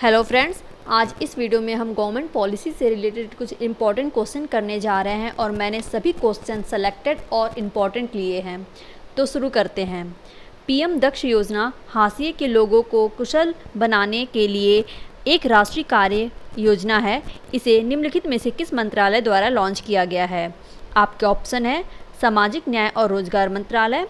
Hello friends, आज इस video में हम गवर्नमेंट पॉलिसी से रिलेटेड कुछ इम्पॉर्टेंट क्वेश्चन करने जा रहे हैं और मैंने सभी क्वेश्चन सेलेक्टेड और इम्पॉर्टेंट लिए हैं। तो शुरू करते हैं। पीएम दक्ष योजना हाशिए के लोगों को कुशल बनाने के लिए एक राष्ट्रीय कार्य योजना है। इसे निम्नलिखित में से किस मंत्रालय द्वारा लॉन्च किया गया है? आपके ऑप्शन है सामाजिक न्याय और रोजगार मंत्रालय,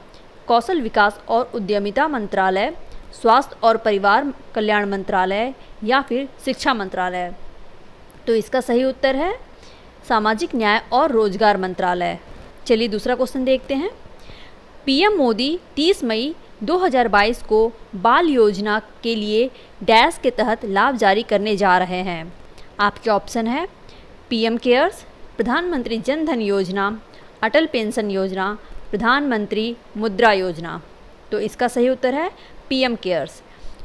कौशल विकास और उद्यमिता मंत्रालय, स्वास्थ्य और परिवार कल्याण मंत्रालय या फिर शिक्षा मंत्रालय। तो इसका सही उत्तर है सामाजिक न्याय और रोजगार मंत्रालय। चलिए दूसरा क्वेश्चन देखते हैं। पीएम मोदी 30 मई 2022 को बाल योजना के लिए डैश के तहत लाभ जारी करने जा रहे हैं। आपके ऑप्शन है पीएम केयर्स, प्रधानमंत्री जन धन योजना, अटल पेंशन योजना, प्रधानमंत्री मुद्रा योजना। तो इसका सही उत्तर है पीएम केयर्स।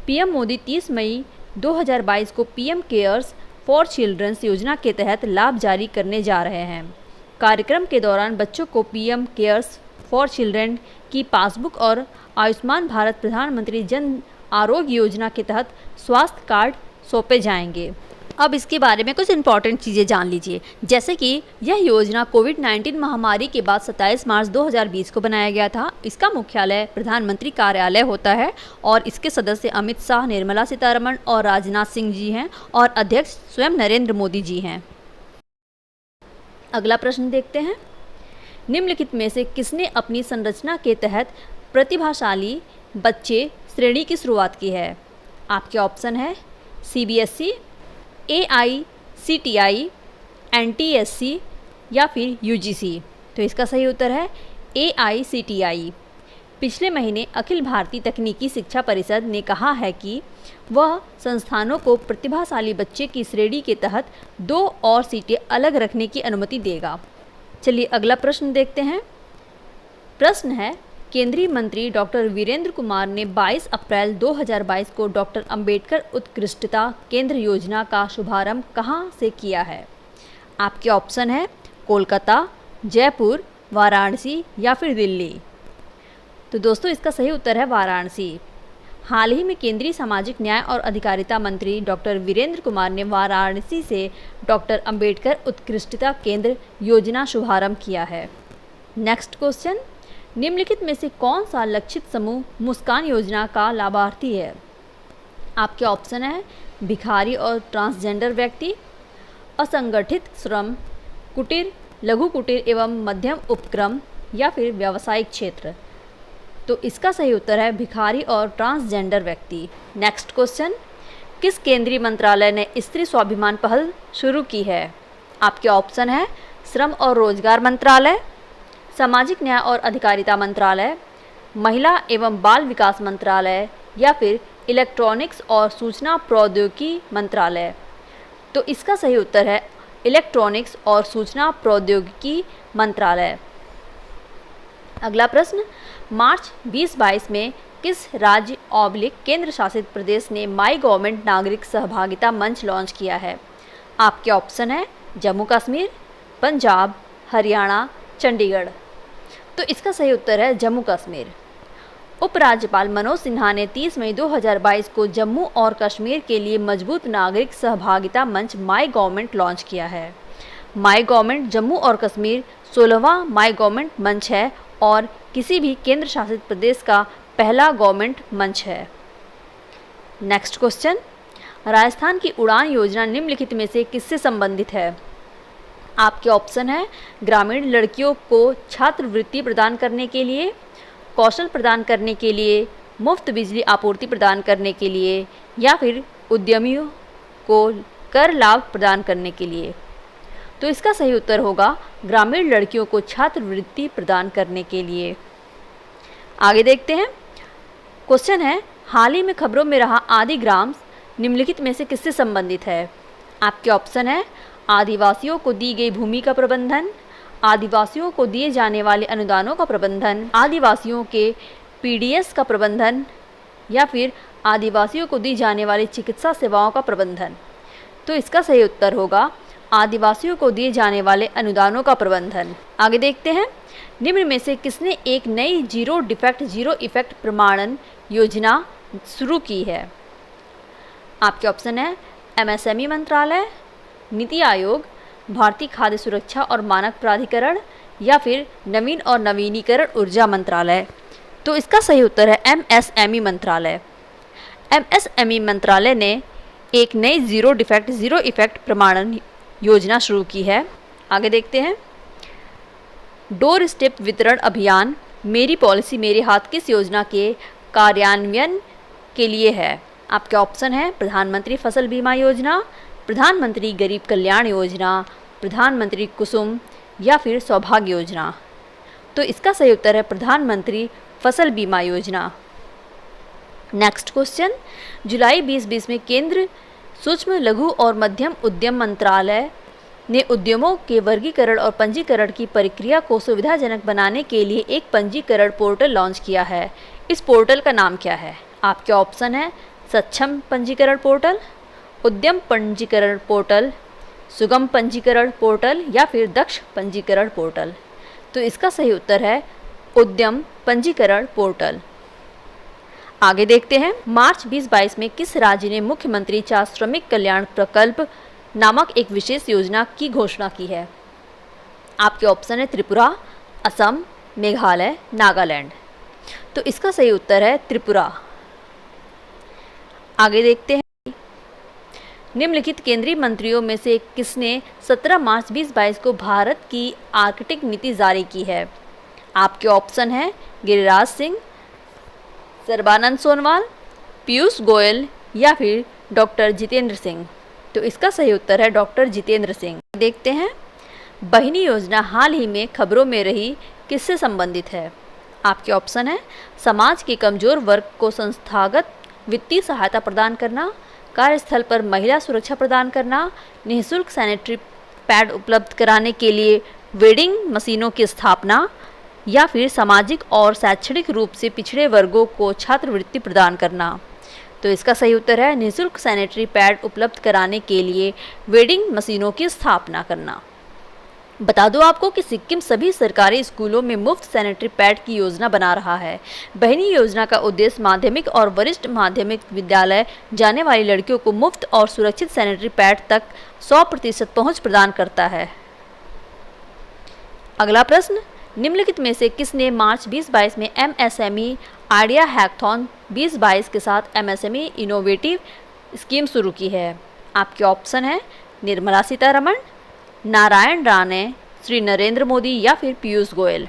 पीएम मोदी 30 मई 2022 को पीएम केयर्स फॉर चिल्ड्रंस योजना के तहत लाभ जारी करने जा रहे हैं। कार्यक्रम के दौरान बच्चों को पीएम केयर्स फॉर चिल्ड्रन की पासबुक और आयुष्मान भारत प्रधानमंत्री जन आरोग्य योजना के तहत स्वास्थ्य कार्ड सौंपे जाएंगे। अब इसके बारे में कुछ इंपॉर्टेंट चीज़ें जान लीजिए, जैसे कि यह योजना कोविड-19 महामारी के बाद 27 मार्च 2020 को बनाया गया था। इसका मुख्यालय प्रधानमंत्री कार्यालय होता है और इसके सदस्य अमित शाह, निर्मला सीतारमण और राजनाथ सिंह जी हैं और अध्यक्ष स्वयं नरेंद्र मोदी जी हैं। अगला प्रश्न देखते हैं। निम्नलिखित में से किसने अपनी संरचना के तहत प्रतिभाशाली बच्चे श्रेणी की शुरुआत की है? आपके ऑप्शन है CBSE, AICTI, NTSC या फिर UGC। तो इसका सही उत्तर है AICTI। पिछले महीने अखिल भारतीय तकनीकी शिक्षा परिषद ने कहा है कि वह संस्थानों को प्रतिभाशाली बच्चे की श्रेणी के तहत 2 और सीटें अलग रखने की अनुमति देगा। चलिए अगला प्रश्न देखते हैं। प्रश्न है, केंद्रीय मंत्री डॉक्टर वीरेंद्र कुमार ने 22 अप्रैल 2022 को डॉक्टर अंबेडकर उत्कृष्टता केंद्र योजना का शुभारंभ कहां से किया है? आपके ऑप्शन है कोलकाता, जयपुर, वाराणसी या फिर दिल्ली। तो दोस्तों इसका सही उत्तर है वाराणसी। हाल ही में केंद्रीय सामाजिक न्याय और अधिकारिता मंत्री डॉक्टर वीरेंद्र कुमार ने वाराणसी से डॉक्टर अंबेडकर उत्कृष्टता केंद्र योजना शुभारंभ किया है। नेक्स्ट क्वेश्चन, निम्नलिखित में से कौन सा लक्षित समूह मुस्कान योजना का लाभार्थी है? आपके ऑप्शन है भिखारी और ट्रांसजेंडर व्यक्ति, असंगठित श्रम, कुटीर, लघु कुटीर एवं मध्यम उपक्रम या फिर व्यावसायिक क्षेत्र। तो इसका सही उत्तर है भिखारी और ट्रांसजेंडर व्यक्ति। नेक्स्ट क्वेश्चन, किस केंद्रीय मंत्रालय ने स्त्री स्वाभिमान पहल शुरू की है? आपके ऑप्शन है श्रम और रोजगार मंत्रालय, सामाजिक न्याय और अधिकारिता मंत्रालय, महिला एवं बाल विकास मंत्रालय या फिर इलेक्ट्रॉनिक्स और सूचना प्रौद्योगिकी मंत्रालय। तो इसका सही उत्तर है इलेक्ट्रॉनिक्स और सूचना प्रौद्योगिकी मंत्रालय। अगला प्रश्न, मार्च 2022 में किस राज्य केंद्र शासित प्रदेश ने माई गवर्नमेंट नागरिक सहभागिता मंच लॉन्च किया है? आपके ऑप्शन है जम्मू कश्मीर, पंजाब, हरियाणा, चंडीगढ़। तो इसका सही उत्तर है जम्मू कश्मीर। उपराज्यपाल मनोज सिन्हा ने 30 मई 2022 को जम्मू और कश्मीर के लिए मजबूत नागरिक सहभागिता मंच माई गवर्नमेंट लॉन्च किया है। माई गवर्नमेंट जम्मू और कश्मीर 16वां माई गवर्नमेंट मंच है और किसी भी केंद्र शासित प्रदेश का पहला गवर्नमेंट मंच है। नेक्स्ट क्वेश्चन, राजस्थान की उड़ान योजना निम्नलिखित में से किससे संबंधित है? आपके ऑप्शन है ग्रामीण लड़कियों को छात्रवृत्ति प्रदान करने के लिए, कौशल प्रदान करने के लिए, मुफ्त बिजली आपूर्ति प्रदान करने के लिए या फिर उद्यमियों को कर लाभ प्रदान करने के लिए। तो इसका सही उत्तर होगा ग्रामीण लड़कियों को छात्रवृत्ति प्रदान करने के लिए। आगे देखते हैं। क्वेश्चन है, हाल ही में खबरों में रहा आदि ग्राम निम्नलिखित में से किससे संबंधित है? आपके ऑप्शन है आदिवासियों को दी गई भूमि का प्रबंधन, आदिवासियों को दिए जाने वाले अनुदानों का प्रबंधन, आदिवासियों के PDS का प्रबंधन या फिर आदिवासियों को दी जाने वाली चिकित्सा सेवाओं का प्रबंधन। तो इसका सही उत्तर होगा आदिवासियों को दिए जाने वाले अनुदानों का प्रबंधन। आगे देखते हैं। निम्न में से किसने एक नई जीरो डिफेक्ट जीरो इफेक्ट प्रमाणन योजना शुरू की है? आपके ऑप्शन है एमएसएमई मंत्रालय, नीति आयोग, भारतीय खाद्य सुरक्षा और मानक प्राधिकरण या फिर नवीन और नवीनीकरण ऊर्जा मंत्रालय। तो इसका सही उत्तर है एमएसएमई मंत्रालय। एमएसएमई मंत्रालय ने एक नई जीरो डिफेक्ट जीरो इफेक्ट प्रमाणन योजना शुरू की है। आगे देखते हैं, डोर स्टेप वितरण अभियान मेरी पॉलिसी मेरे हाथ किस योजना के कार्यान्वयन के लिए है? आपके ऑप्शन है प्रधानमंत्री फसल बीमा योजना, प्रधानमंत्री गरीब कल्याण योजना, प्रधानमंत्री कुसुम या फिर सौभाग्य योजना। तो इसका सही उत्तर है प्रधानमंत्री फसल बीमा योजना। नेक्स्ट क्वेश्चन, जुलाई 2020 में केंद्र सूक्ष्म लघु और मध्यम उद्यम मंत्रालय ने उद्यमों के वर्गीकरण और पंजीकरण की प्रक्रिया को सुविधाजनक बनाने के लिए एक पंजीकरण पोर्टल लॉन्च किया है। इस पोर्टल का नाम क्या है? आपके ऑप्शन है सक्षम पंजीकरण पोर्टल, उद्यम पंजीकरण पोर्टल, सुगम पंजीकरण पोर्टल या फिर दक्ष पंजीकरण पोर्टल। तो इसका सही उत्तर है उद्यम पंजीकरण पोर्टल। आगे देखते हैं, मार्च 2022 में किस राज्य ने मुख्यमंत्री चार श्रमिक कल्याण प्रकल्प नामक एक विशेष योजना की घोषणा की है? आपके ऑप्शन है त्रिपुरा, असम, मेघालय, नागालैंड। तो इसका सही उत्तर है त्रिपुरा। आगे देखते हैं, निम्नलिखित केंद्रीय मंत्रियों में से किसने 17 मार्च 2022 को भारत की आर्कटिक नीति जारी की है? आपके ऑप्शन है गिरिराज सिंह, सर्बानंद सोनोवाल, पीयूष गोयल या फिर डॉक्टर जितेंद्र सिंह। तो इसका सही उत्तर है डॉक्टर जितेंद्र सिंह। देखते हैं, बहिनी योजना हाल ही में खबरों में रही किससे संबंधित है? आपके ऑप्शन है समाज के कमजोर वर्ग को संस्थागत वित्तीय सहायता प्रदान करना, कार्यस्थल पर महिला सुरक्षा प्रदान करना, निःशुल्क सैनिटरी पैड उपलब्ध कराने के लिए वेंडिंग मशीनों की स्थापना या फिर सामाजिक और शैक्षणिक रूप से पिछड़े वर्गों को छात्रवृत्ति प्रदान करना। तो इसका सही उत्तर है निःशुल्क सैनिटरी पैड उपलब्ध कराने के लिए वेंडिंग मशीनों की स्थापना करना। बता दो आपको कि सिक्किम सभी सरकारी स्कूलों में मुफ्त सैनिटरी पैड की योजना बना रहा है। बहिनी योजना का उद्देश्य माध्यमिक और वरिष्ठ माध्यमिक विद्यालय जाने वाली लड़कियों को मुफ्त और सुरक्षित सैनिटरी पैड तक 100% पहुंच प्रदान करता है। अगला प्रश्न, निम्नलिखित में से किसने मार्च 2022 में एमएसएमई आइडिया हैकथॉन 2022 के साथ एमएसएमई इनोवेटिव स्कीम शुरू की है? आपके ऑप्शन है निर्मला सीतारमण, नारायण राणे, श्री नरेंद्र मोदी या फिर पीयूष गोयल।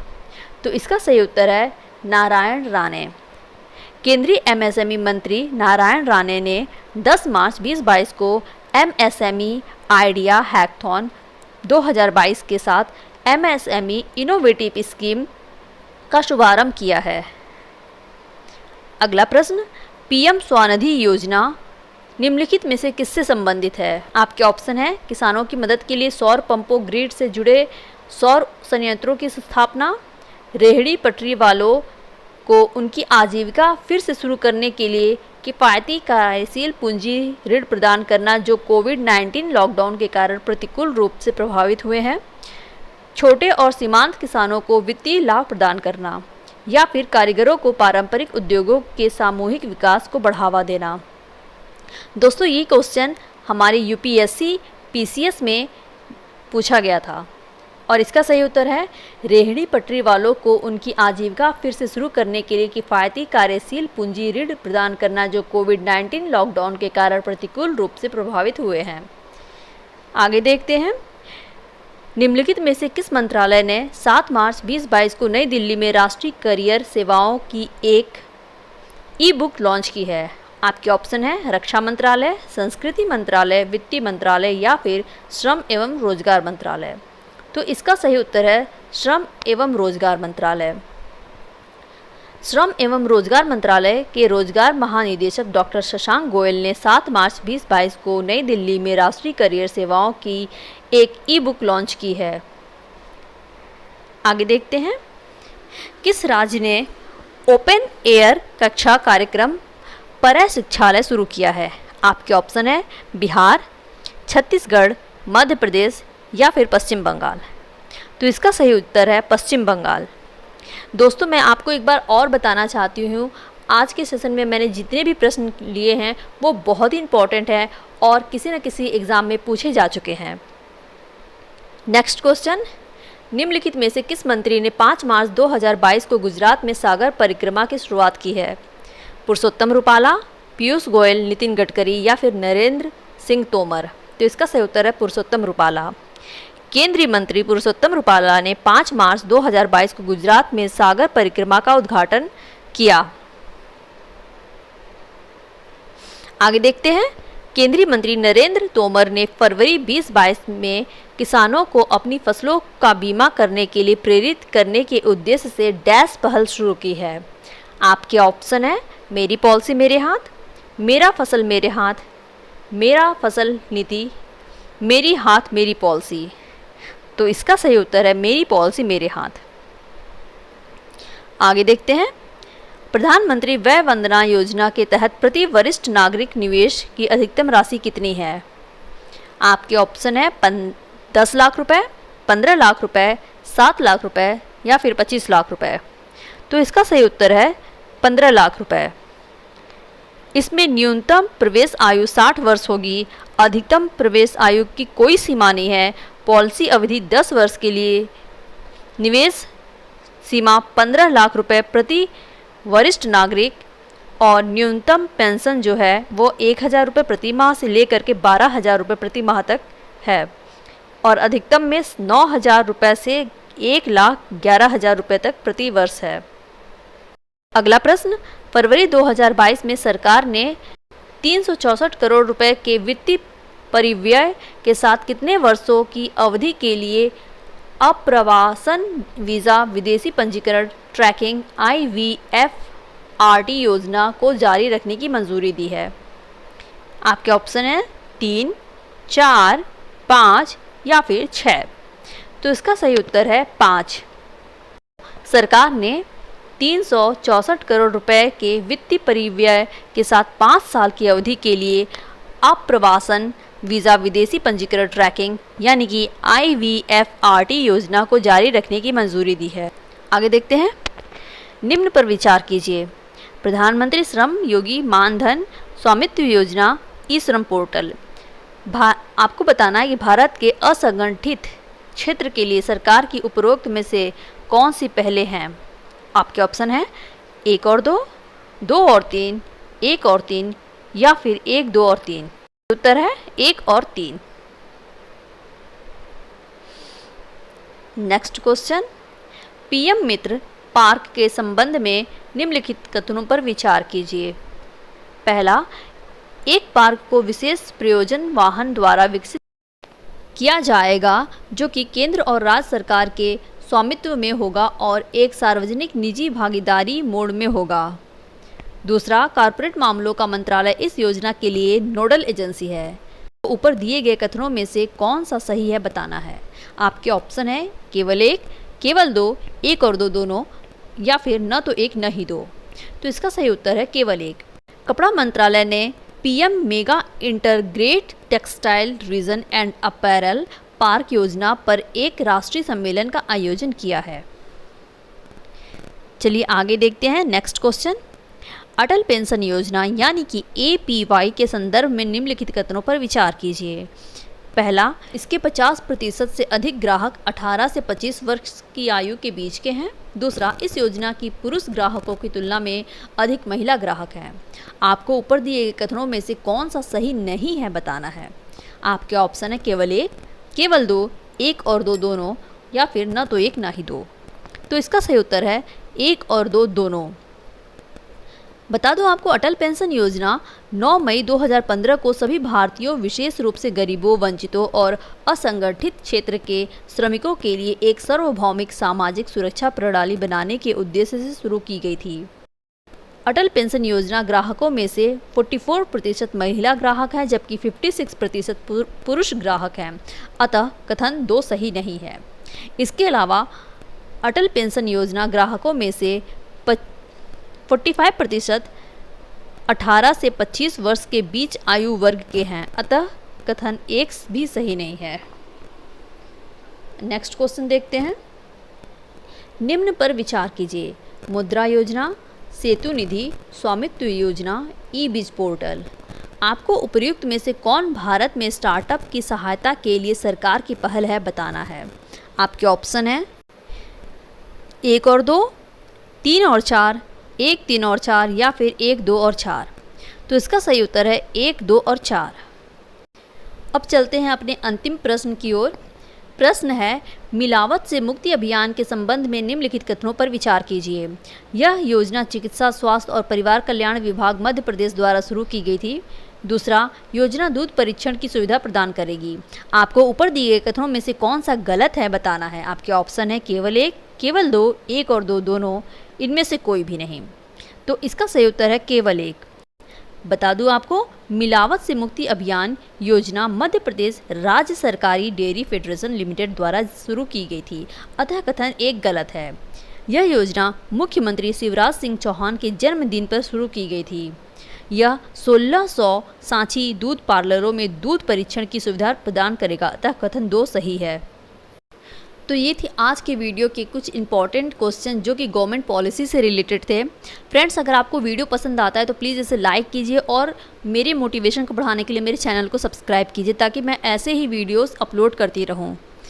तो इसका सही उत्तर है नारायण राणे। केंद्रीय एमएसएमई मंत्री नारायण राणे ने 10 मार्च 2022 को एमएसएमई आइडिया हैकथॉन 2022 के साथ एमएसएमई इनोवेटिव स्कीम का शुभारंभ किया है। अगला प्रश्न, पीएम स्वनिधि योजना निम्नलिखित में से किससे संबंधित है? आपके ऑप्शन है किसानों की मदद के लिए सौर पंपों ग्रिड से जुड़े सौर संयंत्रों की स्थापना, रेहड़ी पटरी वालों को उनकी आजीविका फिर से शुरू करने के लिए किफ़ायती कार्यशील पूंजी ऋण प्रदान करना जो कोविड-19 लॉकडाउन के कारण प्रतिकूल रूप से प्रभावित हुए हैं, छोटे और सीमांत किसानों को वित्तीय लाभ प्रदान करना या फिर कारीगरों को पारंपरिक उद्योगों के सामूहिक विकास को बढ़ावा देना। दोस्तों, ये क्वेश्चन हमारे यूपीएससी पीसीएस में पूछा गया था और इसका सही उत्तर है रेहड़ी पटरी वालों को उनकी आजीविका फिर से शुरू करने के लिए किफ़ायती कार्यशील पूंजी ऋण प्रदान करना जो कोविड-19 लॉकडाउन के कारण प्रतिकूल रूप से प्रभावित हुए हैं। आगे देखते हैं, निम्नलिखित में से किस मंत्रालय ने 7 मार्च 2022 को नई दिल्ली में राष्ट्रीय करियर सेवाओं की एक ई बुक लॉन्च की है? आपके ऑप्शन है रक्षा मंत्रालय, संस्कृति मंत्रालय, वित्त मंत्रालय या फिर श्रम एवं रोजगार मंत्रालय। तो इसका सही उत्तर है श्रम एवं रोजगार मंत्रालय। श्रम एवं रोजगार मंत्रालय के रोजगार महानिदेशक डॉक्टर शशांक गोयल ने 7 मार्च 2022 को नई दिल्ली में राष्ट्रीय करियर सेवाओं की एक ई बुक लॉन्च की है। आगे देखते हैं, किस राज्य ने ओपन एयर कक्षा कार्यक्रम पर शिक्षालय शुरू किया है? आपके ऑप्शन है बिहार, छत्तीसगढ़, मध्य प्रदेश या फिर पश्चिम बंगाल। तो इसका सही उत्तर है पश्चिम बंगाल। दोस्तों, मैं आपको एक बार और बताना चाहती हूँ, आज के सेशन में मैंने जितने भी प्रश्न लिए हैं वो बहुत ही इंपॉर्टेंट है और किसी न किसी एग्ज़ाम में पूछे जा चुके हैं। नेक्स्ट क्वेश्चन, निम्नलिखित में से किस मंत्री ने 5 मार्च 2022 को गुजरात में सागर परिक्रमा की शुरुआत की है? पुरुषोत्तम रूपाला, पीयूष गोयल, नितिन गडकरी या फिर नरेंद्र सिंह तोमर? तो इसका सही उत्तर है पुरुषोत्तम रूपाला। केंद्रीय मंत्री पुरुषोत्तम रूपाला ने 5 मार्च 2022 को गुजरात में सागर परिक्रमा का उद्घाटन किया। आगे देखते हैं, केंद्रीय मंत्री नरेंद्र तोमर ने फरवरी 2022 में किसानों को अपनी फसलों का बीमा करने के लिए प्रेरित करने के उद्देश्य से डैश पहल शुरू की है। आपके ऑप्शन है मेरी पॉलिसी मेरे हाथ, मेरा फसल मेरे हाथ, मेरा फसल नीति, मेरी हाथ मेरी पॉलिसी। तो इसका सही उत्तर है मेरी पॉलिसी मेरे हाथ। आगे देखते हैं, प्रधानमंत्री वय वंदना योजना के तहत प्रति वरिष्ठ नागरिक निवेश की अधिकतम राशि कितनी है? आपके ऑप्शन है 10 लाख रुपए, 15 लाख रुपए, 7 लाख रुपए या फिर 25 लाख रुपए। तो इसका सही उत्तर है 15 लाख रुपए। इसमें न्यूनतम प्रवेश आयु 60 वर्ष होगी। अधिकतम प्रवेश आयु की कोई सीमा नहीं है। पॉलिसी अवधि 10 वर्ष के लिए। निवेश सीमा 15 लाख रुपए प्रति वरिष्ठ नागरिक और न्यूनतम पेंशन जो है वो 1000 रुपये प्रति माह से लेकर के 12,000 रुपये प्रति माह तक है और अधिकतम में 9,000 रुपये से 1,11,000 रुपये तक प्रति वर्ष है। अगला प्रश्न, फरवरी 2022 में सरकार ने 364 करोड़ रुपए के वित्तीय परिव्यय के साथ कितने वर्षों की अवधि के लिए अप्रवासन वीज़ा विदेशी पंजीकरण ट्रैकिंग IVFRT योजना को जारी रखने की मंजूरी दी है? आपके ऑप्शन है 3, 4, 5 या फिर 6। तो इसका सही उत्तर है 5। सरकार ने 364 करोड़ रुपए के वित्तीय परिव्यय के साथ 5 साल की अवधि के लिए अप्रवासन वीज़ा विदेशी पंजीकरण ट्रैकिंग यानी कि IVFRT योजना को जारी रखने की मंजूरी दी है। आगे देखते हैं, निम्न पर विचार कीजिए। प्रधानमंत्री श्रम योगी मानधन स्वामित्व योजना ई श्रम पोर्टल। आपको बताना है कि भारत के असंगठित क्षेत्र के लिए सरकार की उपरोक्त में से कौन सी पहले हैं? आपके ऑप्शन है 1 और 2, 2 और 3, 1 और 3 या फिर 1, 2 और 3। उत्तर है 1 और 3। नेक्स्ट क्वेश्चन, PM मित्र पार्क के संबंध में निम्नलिखित कथनों पर विचार कीजिए। पहला, एक पार्क को विशेष प्रयोजन वाहन द्वारा विकसित किया जाएगा जो कि केंद्र और राज्य सरकार के स्वामित्व में होगा और एक सार्वजनिक निजी भागीदारी मोड में होगा। दूसरा, कॉर्पोरेट मामलों का मंत्रालय इस योजना के लिए नोडल एजेंसी है। तो ऊपर दिए गए कथनों में से कौन सा सही है बताना है। आपके ऑप्शन है केवल 1, केवल 2, 1 और 2 दोनों या फिर न तो 1 न ही 2। तो इसका सही उत्तर है केवल 1। कपड़ा मंत्रालय ने PM mega integrate textile region and apparel park योजना पर एक राष्ट्रीय सम्मेलन का आयोजन किया है। चलिए आगे देखते हैं नेक्स्ट क्वेश्चन। अटल पेंशन योजना यानी कि APY के संदर्भ में निम्नलिखित कथनों पर विचार कीजिए। पहला, इसके 50% से अधिक ग्राहक 18 से 25 वर्ष की आयु के बीच के हैं। दूसरा, इस योजना की पुरुष ग्राहकों की तुलना में अधिक महिला ग्राहक हैं। आपको ऊपर दिए गए कथनों में से कौन सा सही नहीं है बताना है। आपके ऑप्शन है केवल 1, केवल 2, 1 और 2 दोनों या फिर न तो 1 न ही 2। तो इसका सही उत्तर है 1 और 2 दोनों। बता दो आपको, अटल पेंशन योजना 9 मई 2015 को सभी भारतीयों, विशेष रूप से गरीबों, वंचितों और असंगठित क्षेत्र के श्रमिकों के लिए एक सार्वभौमिक सामाजिक सुरक्षा प्रणाली बनाने के उद्देश्य से शुरू की गई थी। अटल पेंशन योजना ग्राहकों में से 44% महिला ग्राहक हैं जबकि 56% पुरुष ग्राहक हैं। अतः कथन 2 सही नहीं है। इसके अलावा अटल पेंशन योजना ग्राहकों में से 45% 18 से 25 वर्ष के बीच आयु वर्ग के हैं। अतः कथन 1 भी सही नहीं है। नेक्स्ट क्वेश्चन देखते हैं। निम्न पर विचार कीजिए। मुद्रा योजना, सेतु निधि, स्वामित्व योजना, ई बीज पोर्टल। आपको उपर्युक्त में से कौन भारत में स्टार्टअप की सहायता के लिए सरकार की पहल है बताना है। आपके ऑप्शन है 1 और 2, 3 और 4, 1, 3 और 4 या फिर 1, 2 और 4। तो इसका सही उत्तर है 1, 2 और 4। अब चलते हैं अपने अंतिम प्रश्न की ओर। प्रश्न है, मिलावट से मुक्ति अभियान के संबंध में निम्नलिखित कथनों पर विचार कीजिए। यह योजना चिकित्सा, स्वास्थ्य और परिवार कल्याण विभाग मध्य प्रदेश द्वारा शुरू की गई थी। दूसरा, योजना दूध परीक्षण की सुविधा प्रदान करेगी। आपको ऊपर दिए गए कथनों में से कौन सा गलत है बताना है। आपके ऑप्शन है केवल 1, केवल 2, 1 और 2 दोनों, इनमें से कोई भी नहीं। तो इसका सही उत्तर है केवल 1। बता दूं आपको, मिलावट से मुक्ति अभियान योजना मध्य प्रदेश राज्य सरकारी डेयरी फेडरेशन लिमिटेड द्वारा शुरू की गई थी, अतः कथन 1 गलत है। यह योजना मुख्यमंत्री शिवराज सिंह चौहान के जन्मदिन पर शुरू की गई थी। यह 1600 सांची दूध पार्लरों में दूध परीक्षण की सुविधा प्रदान करेगा, अतः कथन 2 सही है। तो ये थी आज के वीडियो के कुछ इंपॉर्टेंट क्वेश्चन जो कि गवर्नमेंट पॉलिसी से रिलेटेड थे। फ्रेंड्स, अगर आपको वीडियो पसंद आता है तो प्लीज़ इसे लाइक कीजिए और मेरे मोटिवेशन को बढ़ाने के लिए मेरे चैनल को सब्सक्राइब कीजिए ताकि मैं ऐसे ही वीडियोस अपलोड करती रहूँ।